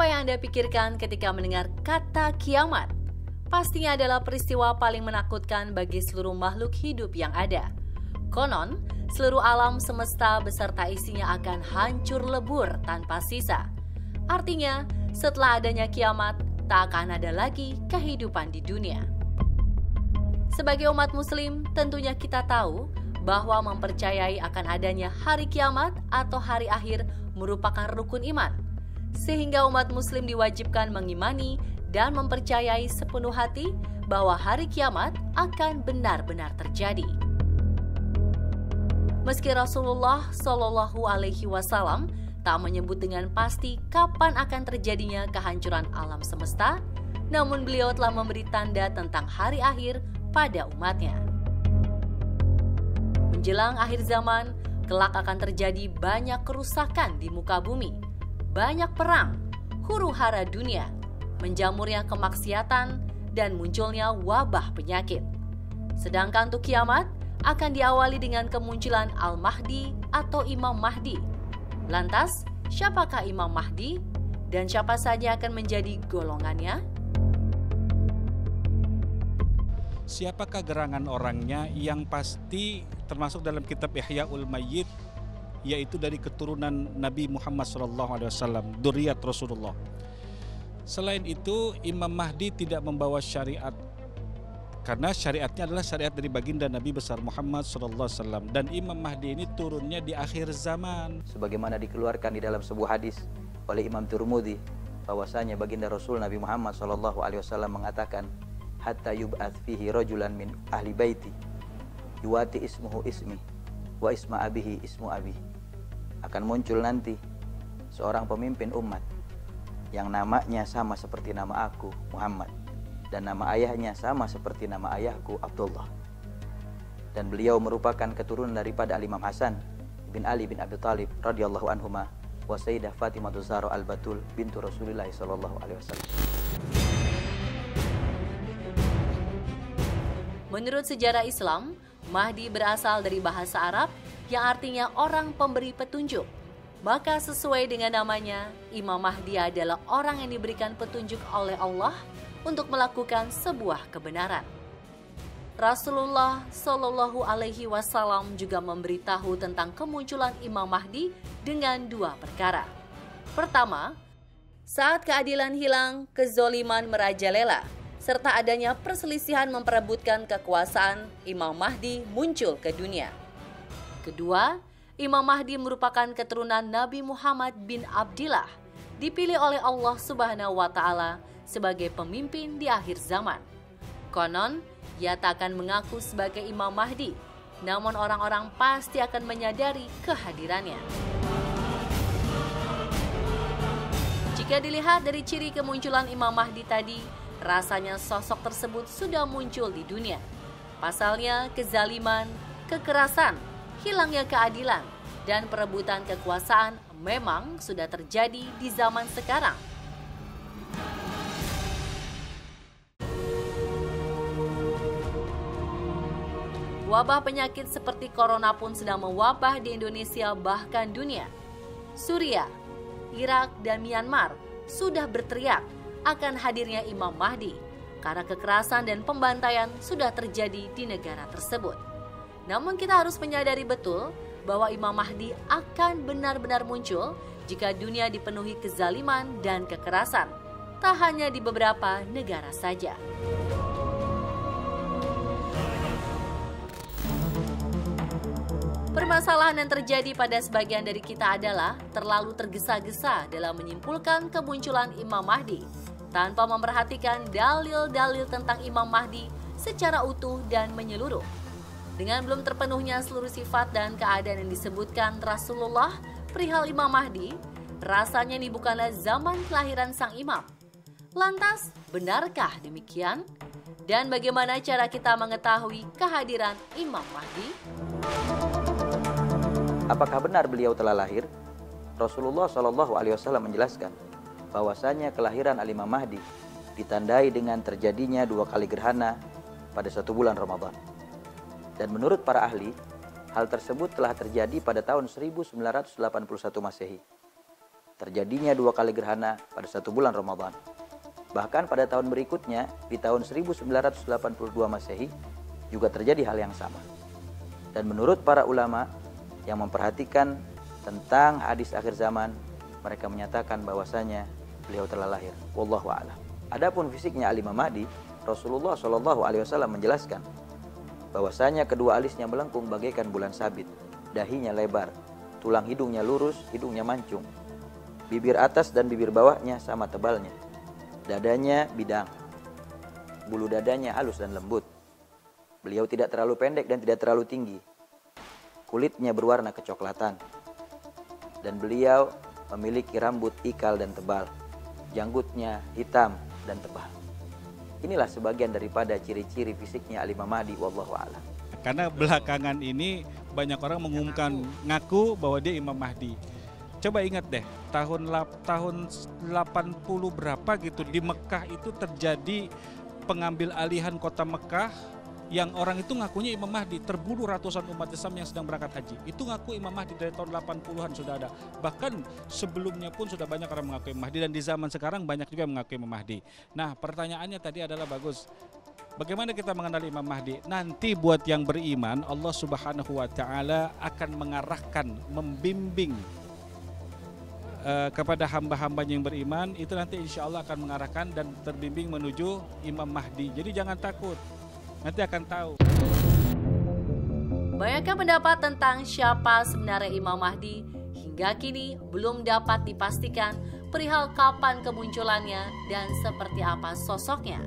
Apa yang Anda pikirkan ketika mendengar kata kiamat? Pastinya adalah peristiwa paling menakutkan bagi seluruh makhluk hidup yang ada. Konon, seluruh alam semesta beserta isinya akan hancur lebur tanpa sisa. Artinya, setelah adanya kiamat, tak akan ada lagi kehidupan di dunia. Sebagai umat muslim, tentunya kita tahu bahwa mempercayai akan adanya hari kiamat atau hari akhir merupakan rukun iman. Sehingga umat muslim diwajibkan mengimani dan mempercayai sepenuh hati bahwa hari kiamat akan benar-benar terjadi. Meski Rasulullah Shallallahu Alaihi Wasallam tak menyebut dengan pasti kapan akan terjadinya kehancuran alam semesta, namun beliau telah memberi tanda tentang hari akhir pada umatnya. Menjelang akhir zaman, kelak akan terjadi banyak kerusakan di muka bumi. Banyak perang, huru-hara dunia, menjamurnya kemaksiatan, dan munculnya wabah penyakit. Sedangkan untuk kiamat akan diawali dengan kemunculan Al-Mahdi atau Imam Mahdi. Lantas, siapakah Imam Mahdi dan siapa saja akan menjadi golongannya? Siapakah gerangan orangnya? Yang pasti termasuk dalam kitab Ihya'ul Mayyit, yaitu dari keturunan Nabi Muhammad SAW, dzurriyyat Rasulullah. Selain itu, Imam Mahdi tidak membawa syariat, karena syariatnya adalah syariat dari baginda Nabi besar Muhammad SAW. Dan Imam Mahdi ini turunnya di akhir zaman. Sebagaimana dikeluarkan di dalam sebuah hadis oleh Imam Tirmidzi, bahwasanya baginda Rasul Nabi Muhammad SAW mengatakan, hatta yub'ats fihi rajulan min ahli baiti yuwati ismuhu ismi wa isma abihi ismu abi. Akan muncul nanti seorang pemimpin umat yang namanya sama seperti nama aku, Muhammad, dan nama ayahnya sama seperti nama ayahku, Abdullah. Dan beliau merupakan keturunan daripada Imam Hasan bin Ali bin Abi Thalib radhiyallahu anhuma wa Sayyidah Fatimah Zahra al-Batul bintu Rasulillah sallallahu alaihi wasallam. Menurut sejarah Islam, Mahdi berasal dari bahasa Arab yang artinya orang pemberi petunjuk. Maka sesuai dengan namanya, Imam Mahdi adalah orang yang diberikan petunjuk oleh Allah untuk melakukan sebuah kebenaran. Rasulullah Shallallahu Alaihi Wasallam juga memberitahu tentang kemunculan Imam Mahdi dengan dua perkara. Pertama, saat keadilan hilang, kezoliman merajalela, serta adanya perselisihan memperebutkan kekuasaan, Imam Mahdi muncul ke dunia. Kedua, Imam Mahdi merupakan keturunan Nabi Muhammad bin Abdillah, dipilih oleh Allah Subhanahu wa Ta'ala sebagai pemimpin di akhir zaman. Konon, ia tak akan mengaku sebagai Imam Mahdi, namun orang-orang pasti akan menyadari kehadirannya. Jika dilihat dari ciri kemunculan Imam Mahdi tadi, rasanya sosok tersebut sudah muncul di dunia. Pasalnya, kezaliman, kekerasan, hilangnya keadilan, dan perebutan kekuasaan memang sudah terjadi di zaman sekarang. Wabah penyakit seperti corona pun sedang mewabah di Indonesia bahkan dunia. Suriah, Irak, dan Myanmar sudah berteriak akan hadirnya Imam Mahdi karena kekerasan dan pembantaian sudah terjadi di negara tersebut. Namun kita harus menyadari betul bahwa Imam Mahdi akan benar-benar muncul jika dunia dipenuhi kezaliman dan kekerasan, tak hanya di beberapa negara saja. Permasalahan yang terjadi pada sebagian dari kita adalah terlalu tergesa-gesa dalam menyimpulkan kemunculan Imam Mahdi tanpa memperhatikan dalil-dalil tentang Imam Mahdi secara utuh dan menyeluruh. Dengan belum terpenuhnya seluruh sifat dan keadaan yang disebutkan Rasulullah perihal Imam Mahdi, rasanya ini bukanlah zaman kelahiran sang imam. Lantas, benarkah demikian? Dan bagaimana cara kita mengetahui kehadiran Imam Mahdi? Apakah benar beliau telah lahir? Rasulullah SAW menjelaskan bahwasanya kelahiran Al-Imam Mahdi ditandai dengan terjadinya 2 kali gerhana pada 1 bulan Ramadan. Dan menurut para ahli, hal tersebut telah terjadi pada tahun 1981 Masehi. terjadinya 2 kali gerhana pada 1 bulan Ramadan. Bahkan pada tahun berikutnya, di tahun 1982 Masehi, juga terjadi hal yang sama. Dan menurut para ulama yang memperhatikan tentang hadis akhir zaman, mereka menyatakan bahwasanya beliau telah lahir. Wallahu a'lam. Adapun fisiknya Al-Imam Mahdi, Rasulullah SAW menjelaskan bahwasanya kedua alisnya melengkung bagaikan bulan sabit, dahinya lebar, tulang hidungnya lurus, hidungnya mancung, bibir atas dan bibir bawahnya sama tebalnya, dadanya bidang, bulu dadanya halus dan lembut. Beliau tidak terlalu pendek dan tidak terlalu tinggi. Kulitnya berwarna kecoklatan. Dan beliau memiliki rambut ikal dan tebal. Janggutnya hitam dan tebal. Inilah sebagian daripada ciri-ciri fisiknya Al-Imam Mahdi, wallahu a'lam. Karena belakangan ini banyak orang mengumumkan ngaku bahwa dia Imam Mahdi. Coba ingat deh, tahun 80 berapa gitu di Mekah itu terjadi pengambil alihan kota Mekah yang orang itu ngakunya Imam Mahdi. Terbunuh ratusan umat Islam yang sedang berangkat haji. Itu ngaku Imam Mahdi dari tahun 80-an sudah ada. Bahkan sebelumnya pun sudah banyak orang mengaku Imam Mahdi, dan di zaman sekarang banyak juga yang mengaku Imam Mahdi. Nah, pertanyaannya tadi adalah bagus. Bagaimana kita mengenal Imam Mahdi? Nanti buat yang beriman, Allah Subhanahu wa taala akan mengarahkan, membimbing kepada hamba-hambanya yang beriman, itu nanti insya Allah akan mengarahkan dan terbimbing menuju Imam Mahdi. Jadi jangan takut, nanti akan tahu. Banyaknya pendapat tentang siapa sebenarnya Imam Mahdi hingga kini belum dapat dipastikan perihal kapan kemunculannya dan seperti apa sosoknya.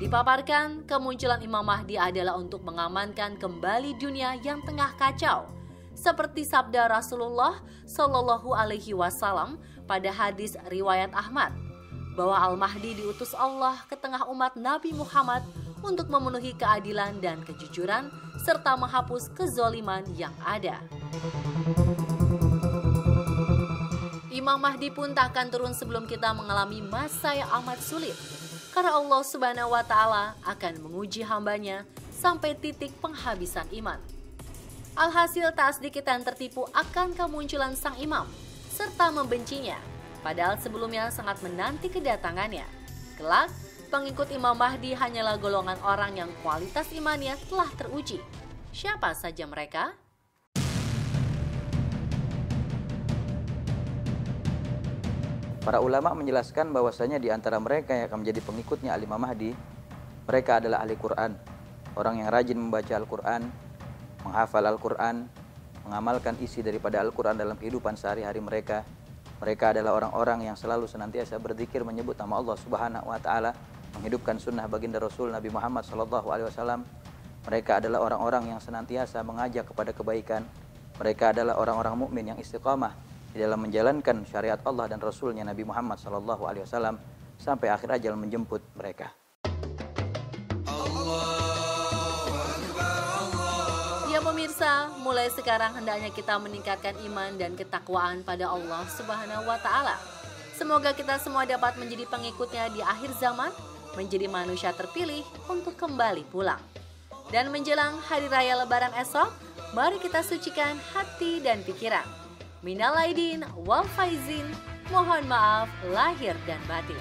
Dipaparkan, kemunculan Imam Mahdi adalah untuk mengamankan kembali dunia yang tengah kacau. Seperti sabda Rasulullah Shallallahu Alaihi Wasallam pada hadis riwayat Ahmad, bahwa Al-Mahdi diutus Allah ke tengah umat Nabi Muhammad untuk memenuhi keadilan dan kejujuran serta menghapus kezoliman yang ada. Imam Mahdi pun tak akan turun sebelum kita mengalami masa yang amat sulit, karena Allah Subhanahu wa taala akan menguji hambanya sampai titik penghabisan iman. Alhasil tak sedikit yang tertipu akan kemunculan sang imam serta membencinya, padahal sebelumnya sangat menanti kedatangannya. Kelak, pengikut Imam Mahdi hanyalah golongan orang yang kualitas imannya telah teruji. Siapa saja mereka? Para ulama menjelaskan bahwasanya di antara mereka yang akan menjadi pengikutnya Al-Imam Mahdi, mereka adalah ahli Quran, orang yang rajin membaca Al-Quran, menghafal Al-Quran, mengamalkan isi daripada Al-Quran dalam kehidupan sehari-hari mereka. Mereka adalah orang-orang yang selalu senantiasa berzikir menyebut nama Allah Subhanahu wa taala, menghidupkan sunnah baginda Rasul Nabi Muhammad SAW. Mereka adalah orang-orang yang senantiasa mengajak kepada kebaikan. Mereka adalah orang-orang mukmin yang istiqamah di dalam menjalankan syariat Allah dan Rasulnya Nabi Muhammad SAW sampai akhir ajal menjemput mereka. Ya pemirsa, mulai sekarang hendaknya kita meningkatkan iman dan ketakwaan pada Allah Subhanahu wa taala. Semoga kita semua dapat menjadi pengikutnya di akhir zaman, menjadi manusia terpilih untuk kembali pulang. Dan menjelang hari raya Lebaran esok, mari kita sucikan hati dan pikiran. Minal aidin wal faizin, mohon maaf lahir dan batin.